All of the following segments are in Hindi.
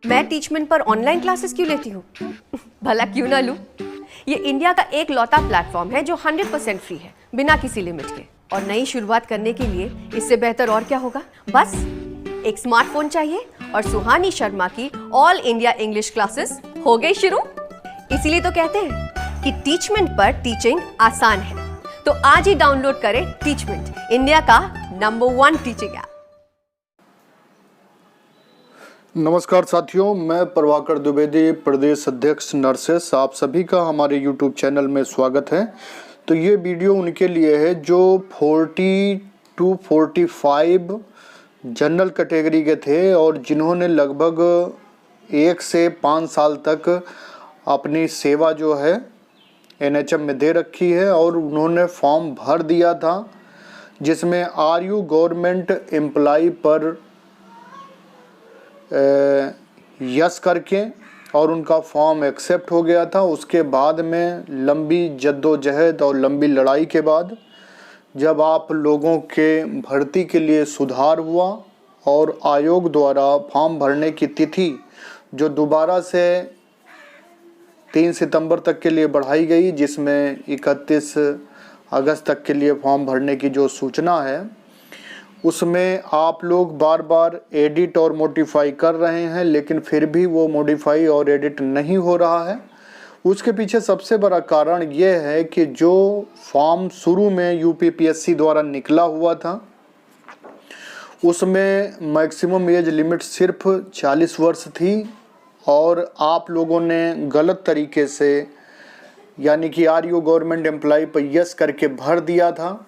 मैं टीचमेंट पर ऑनलाइन क्लासेस क्यों लेती हूँ? भला क्यों ना लूं? ये इंडिया का एक लौता प्लेटफॉर्म है जो 100% फ्री है, बिना किसी लिमिट के। और नई शुरुआत करने के लिए इससे बेहतर और क्या होगा? बस एक स्मार्टफोन चाहिए और सुहानी शर्मा की ऑल इंडिया इंग्लिश क्लासेस हो गई शुरू। इसीलिए तो कहते हैं कि टीचमेंट पर टीचिंग आसान है। तो आज ही डाउनलोड करें टीचमेंट, इंडिया का नंबर 1 टीचिंग ऐप। नमस्कार साथियों, मैं प्रभाकर द्विवेदी, प्रदेश अध्यक्ष नर्सेस। आप सभी का हमारे YouTube चैनल में स्वागत है। तो ये वीडियो उनके लिए है जो 40 to 45 जनरल कैटेगरी के थे और जिन्होंने लगभग 1 से 5 साल तक अपनी सेवा जो है NHM में दे रखी है और उन्होंने फॉर्म भर दिया था जिसमें आर यू गवर्नमेंट एम्प्लॉय पर यस करके और उनका फॉर्म एक्सेप्ट हो गया था। उसके बाद में लंबी जद्दोजहद और लंबी लड़ाई के बाद जब आप लोगों के भर्ती के लिए सुधार हुआ और आयोग द्वारा फॉर्म भरने की तिथि जो दोबारा से 3 सितंबर तक के लिए बढ़ाई गई, जिसमें 31 अगस्त तक के लिए फॉर्म भरने की जो सूचना है, उसमें आप लोग बार बार एडिट और मॉडिफाई कर रहे हैं, लेकिन फिर भी वो मॉडिफाई और एडिट नहीं हो रहा है। उसके पीछे सबसे बड़ा कारण ये है कि जो फॉर्म शुरू में UPPSC द्वारा निकला हुआ था उसमें मैक्सिमम एज लिमिट सिर्फ 40 वर्ष थी और आप लोगों ने गलत तरीके से यानी कि आर यू गवर्नमेंट एम्प्लॉय पर यस करके भर दिया था।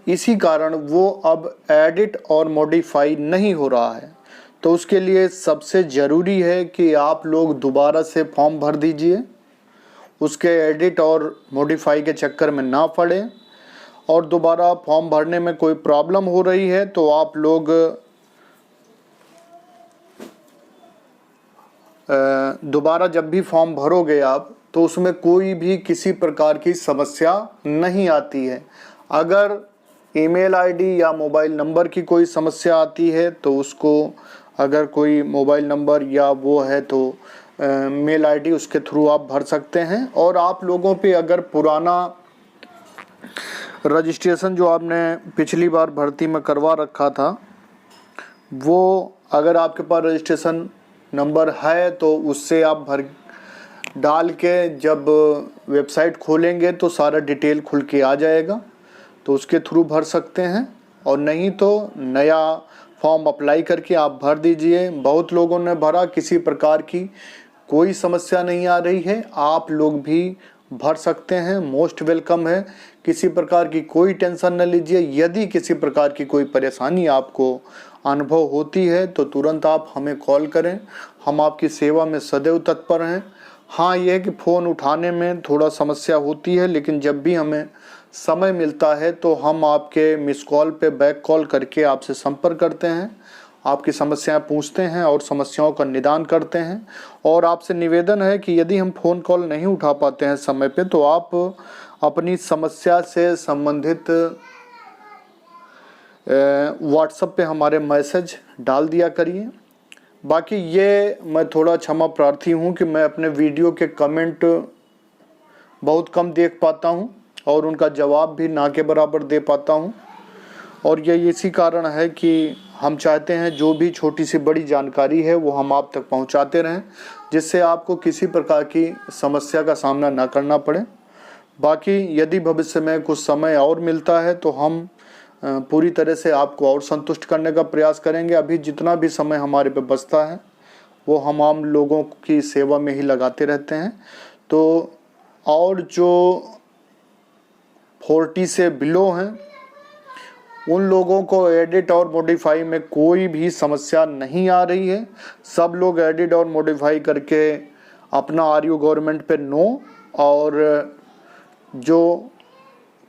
इसी कारण वो अब एडिट और मॉडिफाई नहीं हो रहा है। तो उसके लिए सबसे ज़रूरी है कि आप लोग दोबारा से फॉर्म भर दीजिए, उसके एडिट और मॉडिफाई के चक्कर में ना पड़ें। और दोबारा फॉर्म भरने में कोई प्रॉब्लम हो रही है तो आप लोग दोबारा जब भी फॉर्म भरोगे आप तो उसमें कोई भी किसी प्रकार की समस्या नहीं आती है। अगर ईमेल आईडी या मोबाइल नंबर की कोई समस्या आती है तो उसको, अगर कोई मोबाइल नंबर या वो है तो मेल आईडी, उसके थ्रू आप भर सकते हैं। और आप लोगों पे अगर पुराना रजिस्ट्रेशन जो आपने पिछली बार भर्ती में करवा रखा था, वो अगर आपके पास रजिस्ट्रेशन नंबर है तो उससे आप भर डाल के जब वेबसाइट खोलेंगे तो सारा डिटेल खुल के आ जाएगा, तो उसके थ्रू भर सकते हैं। और नहीं तो नया फॉर्म अप्लाई करके आप भर दीजिए। बहुत लोगों ने भरा, किसी प्रकार की कोई समस्या नहीं आ रही है, आप लोग भी भर सकते हैं, मोस्ट वेलकम है। किसी प्रकार की कोई टेंशन न लीजिए। यदि किसी प्रकार की कोई परेशानी आपको अनुभव होती है तो तुरंत आप हमें कॉल करें, हम आपकी सेवा में सदैव तत्पर हैं। हाँ, यह है कि फ़ोन उठाने में थोड़ा समस्या होती है, लेकिन जब भी हमें समय मिलता है तो हम आपके मिस कॉल पे बैक कॉल करके आपसे संपर्क करते हैं, आपकी समस्याएं पूछते हैं और समस्याओं का निदान करते हैं। और आपसे निवेदन है कि यदि हम फ़ोन कॉल नहीं उठा पाते हैं समय पे तो आप अपनी समस्या से संबंधित व्हाट्सएप पे हमारे मैसेज डाल दिया करिए। बाकी ये मैं थोड़ा क्षमा प्रार्थी हूँ कि मैं अपने वीडियो के कमेंट बहुत कम देख पाता हूँ और उनका जवाब भी ना के बराबर दे पाता हूँ। और ये इसी कारण है कि हम चाहते हैं जो भी छोटी सी बड़ी जानकारी है वो हम आप तक पहुँचाते रहें, जिससे आपको किसी प्रकार की समस्या का सामना ना करना पड़े। बाकी यदि भविष्य में कुछ समय और मिलता है तो हम पूरी तरह से आपको और संतुष्ट करने का प्रयास करेंगे। अभी जितना भी समय हमारे पे बचता है वो हम आम लोगों की सेवा में ही लगाते रहते हैं। तो और जो 40 से बिलो हैं उन लोगों को एडिट और मॉडिफाई में कोई भी समस्या नहीं आ रही है। सब लोग एडिट और मॉडिफाई करके अपना आर यू गवर्नमेंट पे नो और जो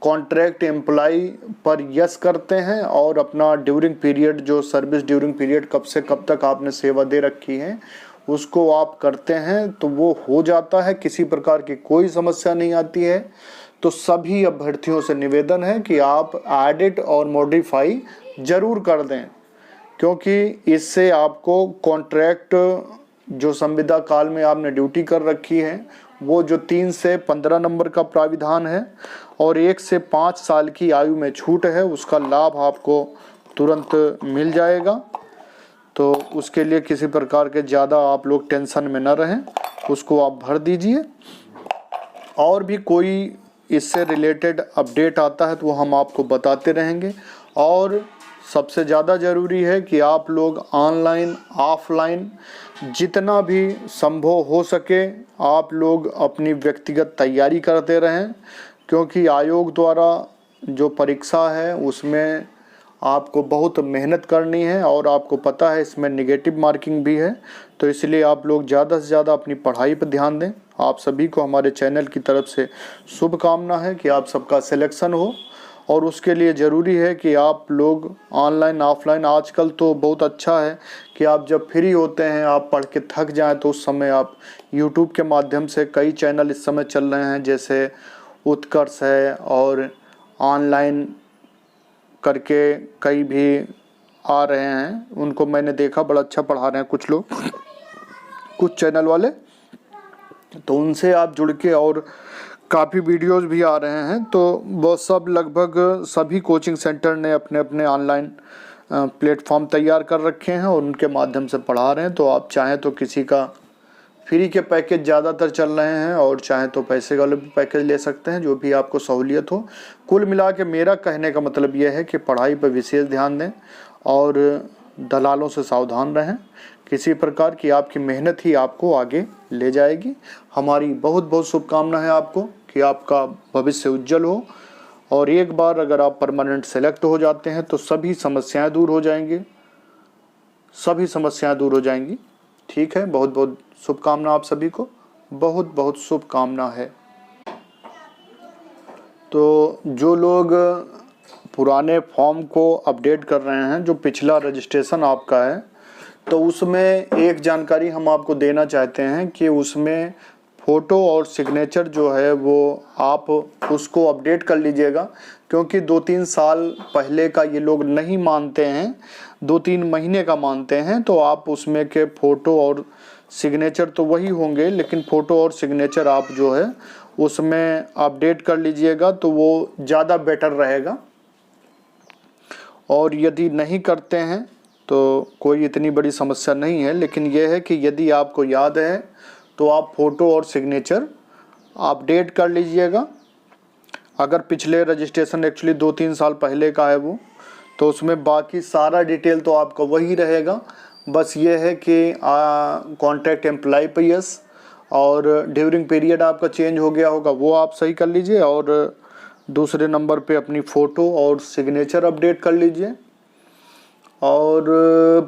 कॉन्ट्रैक्ट एम्प्लॉय पर यस करते हैं और अपना ड्यूरिंग पीरियड, जो सर्विस ड्यूरिंग पीरियड कब से कब तक आपने सेवा दे रखी है उसको आप करते हैं तो वो हो जाता है, किसी प्रकार की कोई समस्या नहीं आती है। तो सभी अभ्यर्थियों से निवेदन है कि आप एडिट और मॉडिफाई ज़रूर कर दें, क्योंकि इससे आपको कॉन्ट्रैक्ट जो संविदा काल में आपने ड्यूटी कर रखी है वो जो 3 से 15 नंबर का प्राविधान है और 1 से 5 साल की आयु में छूट है, उसका लाभ आपको तुरंत मिल जाएगा। तो उसके लिए किसी प्रकार के ज़्यादा आप लोग टेंशन में न रहें, उसको आप भर दीजिए। और भी कोई इससे रिलेटेड अपडेट आता है तो वो हम आपको बताते रहेंगे। और सबसे ज़्यादा ज़रूरी है कि आप लोग ऑनलाइन ऑफलाइन जितना भी संभव हो सके आप लोग अपनी व्यक्तिगत तैयारी करते रहें, क्योंकि आयोग द्वारा जो परीक्षा है उसमें आपको बहुत मेहनत करनी है और आपको पता है इसमें नेगेटिव मार्किंग भी है। तो इसलिए आप लोग ज़्यादा से ज़्यादा अपनी पढ़ाई पर ध्यान दें। आप सभी को हमारे चैनल की तरफ से शुभकामना है कि आप सबका सिलेक्शन हो। और उसके लिए ज़रूरी है कि आप लोग ऑनलाइन ऑफलाइन, आजकल तो बहुत अच्छा है कि आप जब फ्री होते हैं, आप पढ़ के थक जाएं तो उस समय आप यूट्यूब के माध्यम से कई चैनल इस समय चल रहे हैं, जैसे उत्कर्ष है और ऑनलाइन करके कई भी आ रहे हैं, उनको मैंने देखा बड़ा अच्छा पढ़ा रहे हैं कुछ लोग, कुछ चैनल वाले। तो उनसे आप जुड़ के, और काफ़ी वीडियोस भी आ रहे हैं। तो वो सब लगभग सभी कोचिंग सेंटर ने अपने अपने ऑनलाइन प्लेटफॉर्म तैयार कर रखे हैं और उनके माध्यम से पढ़ा रहे हैं। तो आप चाहें तो किसी का फ्री के पैकेज ज़्यादातर चल रहे हैं और चाहें तो पैसे वाले भी पैकेज ले सकते हैं, जो भी आपको सहूलियत हो। कुल मिला के मेरा कहने का मतलब यह है कि पढ़ाई पर विशेष ध्यान दें और दलालों से सावधान रहें। किसी प्रकार की आपकी मेहनत ही आपको आगे ले जाएगी। हमारी बहुत बहुत शुभकामना है आपको कि आपका भविष्य उज्जवल हो। और एक बार अगर आप परमानेंट सेलेक्ट हो जाते हैं तो सभी समस्याएं दूर हो जाएंगी, सभी समस्याएं दूर हो जाएंगी। ठीक है, बहुत बहुत शुभकामना आप सभी को, बहुत बहुत शुभकामना है। तो जो लोग पुराने फॉर्म को अपडेट कर रहे हैं, जो पिछला रजिस्ट्रेशन आपका है, तो उसमें एक जानकारी हम आपको देना चाहते हैं कि उसमें फ़ोटो और सिग्नेचर जो है वो आप उसको अपडेट कर लीजिएगा, क्योंकि 2-3 साल पहले का ये लोग नहीं मानते हैं, 2-3 महीने का मानते हैं। तो आप उसमें के फ़ोटो और सिग्नेचर तो वही होंगे, लेकिन फ़ोटो और सिग्नेचर आप जो है उसमें अपडेट कर लीजिएगा तो वो ज़्यादा बेटर रहेगा। और यदि नहीं करते हैं तो कोई इतनी बड़ी समस्या नहीं है, लेकिन यह है कि यदि आपको याद है तो आप फ़ोटो और सिग्नेचर अपडेट कर लीजिएगा। अगर पिछले रजिस्ट्रेशन एक्चुअली 2-3 साल पहले का है वो, तो उसमें बाकी सारा डिटेल तो आपका वही रहेगा। बस ये है कि कॉन्ट्रैक्ट एम्प्लॉय पे यस, और ड्यूरिंग पीरियड आपका चेंज हो गया होगा वो आप सही कर लीजिए। और दूसरे नंबर पे अपनी फ़ोटो और सिग्नेचर अपडेट कर लीजिए। और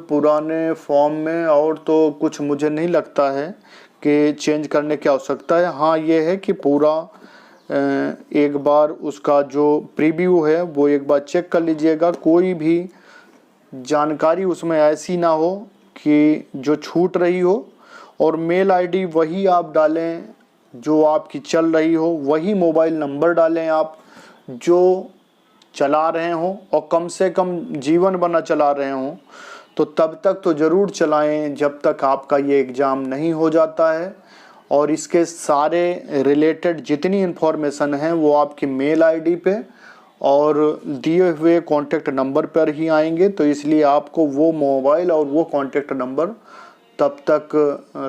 पुराने फॉर्म में और तो कुछ मुझे नहीं लगता है कि चेंज करने की आवश्यकता है। हाँ, ये है कि पूरा एक बार उसका जो प्रीव्यू है वो एक बार चेक कर लीजिएगा। कोई भी जानकारी उसमें ऐसी ना हो कि जो छूट रही हो, और मेल आईडी वही आप डालें जो आपकी चल रही हो, वही मोबाइल नंबर डालें आप जो चला रहे हों, और कम से कम जीवन भर चला रहे हों। तो तब तक तो ज़रूर चलाएं जब तक आपका ये एग्ज़ाम नहीं हो जाता है। और इसके सारे रिलेटेड जितनी इन्फॉर्मेशन है वो आपकी मेल आईडी पे और दिए हुए कॉन्टैक्ट नंबर पर ही आएंगे। तो इसलिए आपको वो मोबाइल और वो कॉन्टैक्ट नंबर तब तक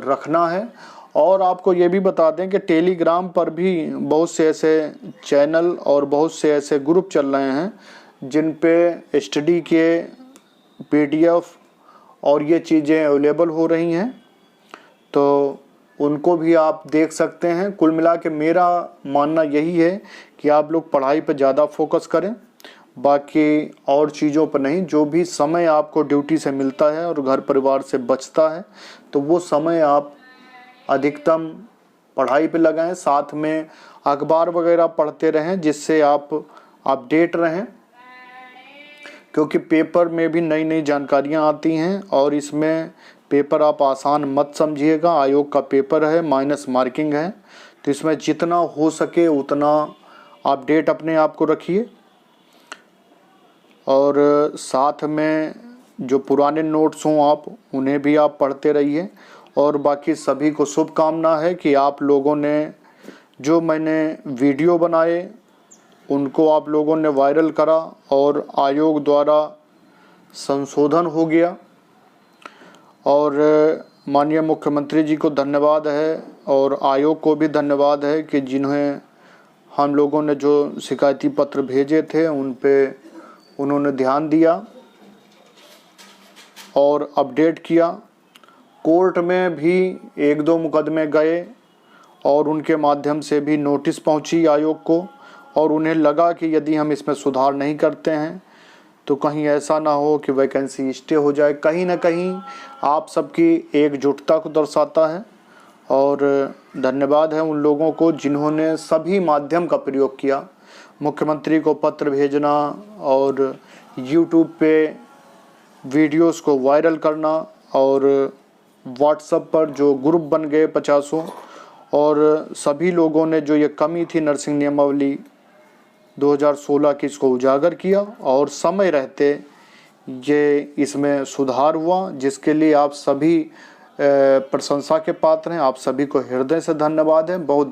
रखना है। और आपको ये भी बता दें कि टेलीग्राम पर भी बहुत से ऐसे चैनल और बहुत से ऐसे ग्रुप चल रहे हैं जिन पे स्टडी के पीडीएफ और ये चीज़ें अवेलेबल हो रही हैं, तो उनको भी आप देख सकते हैं। कुल मिला के मेरा मानना यही है कि आप लोग पढ़ाई पर ज़्यादा फोकस करें, बाकी और चीज़ों पर नहीं। जो भी समय आपको ड्यूटी से मिलता है और घर परिवार से बचता है, तो वो समय आप अधिकतम पढ़ाई पे लगाएं। साथ में अखबार वगैरह पढ़ते रहें जिससे आप अपडेट रहें, क्योंकि पेपर में भी नई नई जानकारियां आती हैं। और इसमें पेपर आप आसान मत समझिएगा, आयोग का पेपर है, माइनस मार्किंग है। तो इसमें जितना हो सके उतना अपडेट अपने आप को रखिए। और साथ में जो पुराने नोट्स हों आप उन्हें भी आप पढ़ते रहिए। और बाकी सभी को शुभकामना है कि आप लोगों ने जो मैंने वीडियो बनाए उनको आप लोगों ने वायरल करा और आयोग द्वारा संशोधन हो गया। और माननीय मुख्यमंत्री जी को धन्यवाद है और आयोग को भी धन्यवाद है कि जिन्हें हम लोगों ने जो शिकायती पत्र भेजे थे उन पे उन्होंने ध्यान दिया और अपडेट किया। कोर्ट में भी 1-2 मुकदमे गए और उनके माध्यम से भी नोटिस पहुंची आयोग को, और उन्हें लगा कि यदि हम इसमें सुधार नहीं करते हैं तो कहीं ऐसा ना हो कि वैकेंसी स्टे हो जाए। कहीं ना कहीं आप सबकी एकजुटता को दर्शाता है और धन्यवाद है उन लोगों को जिन्होंने सभी माध्यम का प्रयोग किया। मुख्यमंत्री को पत्र भेजना और यूट्यूब पे वीडियोस को वायरल करना और व्हाट्सएप पर जो ग्रुप बन गए 50, और सभी लोगों ने जो ये कमी थी नर्सिंग नियमावली 2016 की इसको उजागर किया और समय रहते ये इसमें सुधार हुआ, जिसके लिए आप सभी प्रशंसा के पात्र हैं। आप सभी को हृदय से धन्यवाद है। बहुत